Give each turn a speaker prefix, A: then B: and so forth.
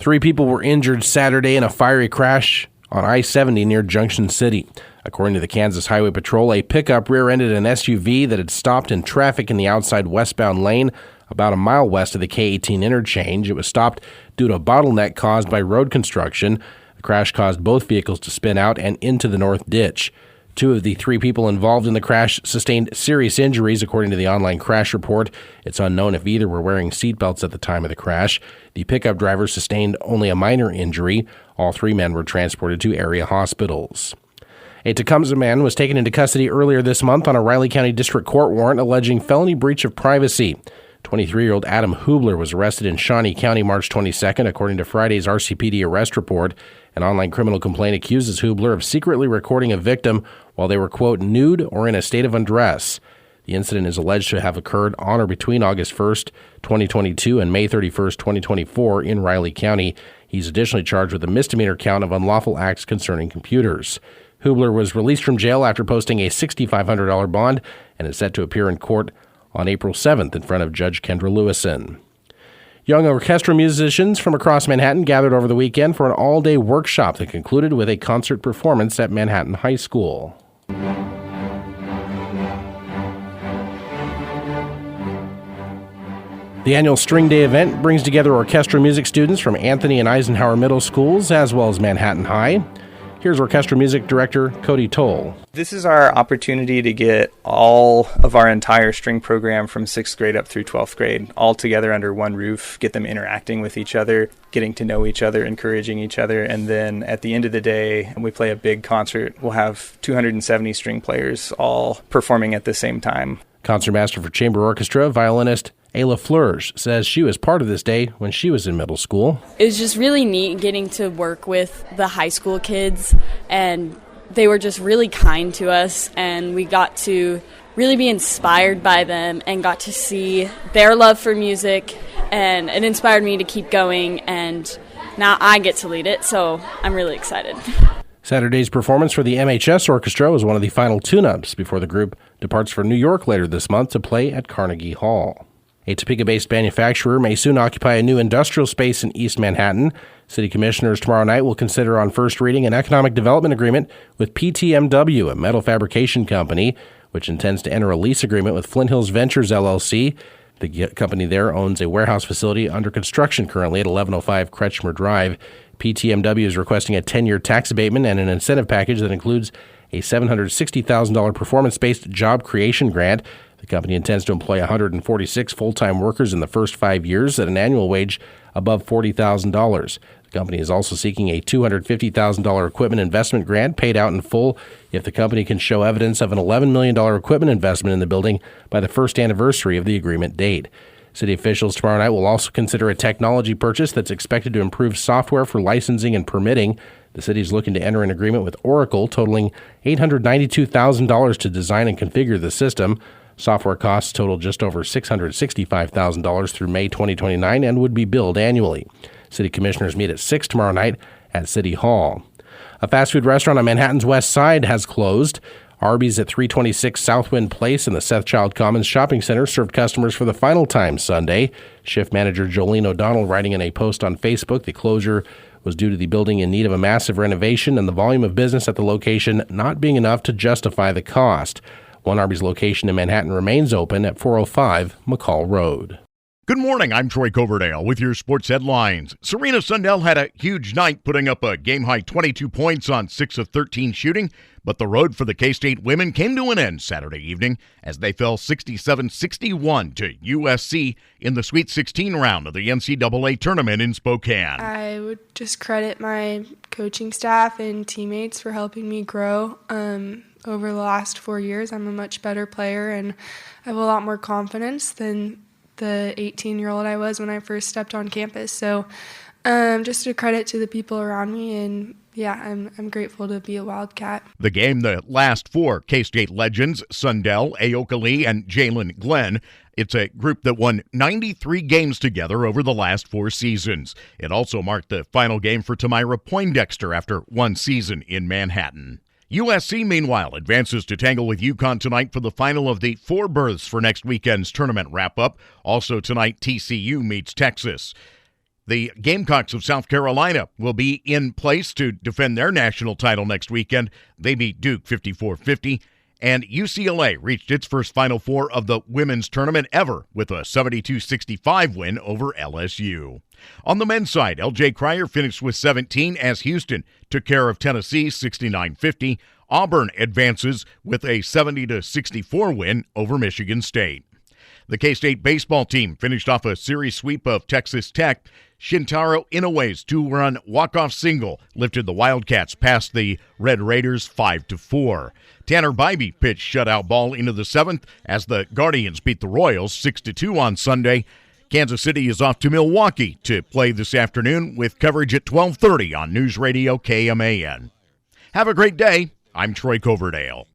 A: 3 people were injured Saturday in a fiery crash on I-70 near Junction City. According to the Kansas Highway Patrol, a pickup rear-ended an SUV that had stopped in traffic in the outside westbound lane about a mile west of the K-18 interchange. It was stopped due to a bottleneck caused by road construction. The crash caused both vehicles to spin out and into the north ditch. 2 of the 3 people involved in the crash sustained serious injuries, according to the online crash report. It's unknown if either were wearing seatbelts at the time of the crash. The pickup driver sustained only a minor injury. All 3 men were transported to area hospitals. A Tecumseh man was taken into custody earlier this month on a Riley County District Court warrant alleging felony breach of privacy. 23-year-old Adam Hubler was arrested in Shawnee County March 22nd, according to Friday's RCPD arrest report. An online criminal complaint accuses Hubler of secretly recording a victim while they were, quote, nude or in a state of undress. The incident is alleged to have occurred on or between August 1st, 2022 and May 31st, 2024 in Riley County. He's additionally charged with a misdemeanor count of unlawful acts concerning computers. Hubler was released from jail after posting a $6,500 bond and is set to appear in court on April 7th in front of Judge Kendra Lewison. Young orchestra musicians from across Manhattan gathered over the weekend for an all-day workshop that concluded with a concert performance at Manhattan High School. The annual String Day event brings together orchestra music students from Anthony and Eisenhower Middle Schools as well as Manhattan High. Here's orchestra music director Cody Toll.
B: This is our opportunity to get all of our entire string program from 6th grade up through 12th grade all together under one roof, get them interacting with each other, getting to know each other, encouraging each other, and then at the end of the day, we play a big concert. We'll have 270 string players all performing at the same time.
A: Concertmaster for chamber orchestra, violinist Ayla Fleurs says she was part of this day when she was in middle school.
C: It was just really neat getting to work with the high school kids, and they were just really kind to us, and we got to really be inspired by them and got to see their love for music, and it inspired me to keep going, and now I get to lead it, so I'm really excited.
A: Saturday's performance for the MHS Orchestra was one of the final tune-ups before the group departs for New York later this month to play at Carnegie Hall. A Topeka-based manufacturer may soon occupy a new industrial space in East Manhattan. City commissioners tomorrow night will consider on first reading an economic development agreement with PTMW, a metal fabrication company, which intends to enter a lease agreement with Flint Hills Ventures, LLC. The company there owns a warehouse facility under construction currently at 1105 Kretschmer Drive. PTMW is requesting a 10-year tax abatement and an incentive package that includes a $760,000 performance-based job creation grant. The company intends to employ 146 full-time workers in the first 5 years at an annual wage above $40,000. The company is also seeking a $250,000 equipment investment grant paid out in full if the company can show evidence of an $11 million equipment investment in the building by the first anniversary of the agreement date. City officials tomorrow night will also consider a technology purchase that's expected to improve software for licensing and permitting. The city is looking to enter an agreement with Oracle totaling $892,000 to design and configure the system. Software costs total just over $665,000 through May 2029 and would be billed annually. City commissioners meet at 6 tomorrow night at City Hall. A fast food restaurant on Manhattan's west side has closed. Arby's at 326 Southwind Place in the Seth Child Commons Shopping Center served customers for the final time Sunday. Shift manager Jolene O'Donnell writing in a post on Facebook the closure was due to the building in need of a massive renovation and the volume of business at the location not being enough to justify the cost. One Arby's location in Manhattan remains open at 405 McCall Road.
D: Good morning, I'm Troy Coverdale with your sports headlines. Serena Sundell had a huge night putting up a game-high 22 points on 6 of 13 shooting, but the road for the K-State women came to an end Saturday evening as they fell 67-61 to USC in the Sweet 16 round of the NCAA tournament in Spokane.
E: I would just credit my coaching staff and teammates for helping me grow. Over the last 4 years, I'm a much better player, and I have a lot more confidence than the 18-year-old I was when I first stepped on campus. So just a credit to the people around me, and yeah, I'm grateful to be a Wildcat.
D: The game that lasts for K-State legends, Sundell, Aoka Lee, and Jalen Glenn. It's a group that won 93 games together over the last 4 seasons. It also marked the final game for Tamira Poindexter after 1 season in Manhattan. USC, meanwhile, advances to tangle with UConn tonight for the final of the 4 berths for next weekend's tournament wrap-up. Also tonight, TCU meets Texas. The Gamecocks of South Carolina will be in place to defend their national title next weekend. They beat Duke 54-50. And UCLA reached its first Final Four of the women's tournament ever with a 72-65 win over LSU. On the men's side, L.J. Cryer finished with 17 as Houston took care of Tennessee 69-50. Auburn advances with a 70-64 win over Michigan State. The K-State baseball team finished off a series sweep of Texas Tech. Shintaro Inoue's two-run walk-off single lifted the Wildcats past the Red Raiders 5-4. Tanner Bybee pitched shutout ball into the seventh as the Guardians beat the Royals 6-2 on Sunday. Kansas City is off to Milwaukee to play this afternoon with coverage at 12:30 on News Radio KMAN. Have a great day. I'm Troy Coverdale.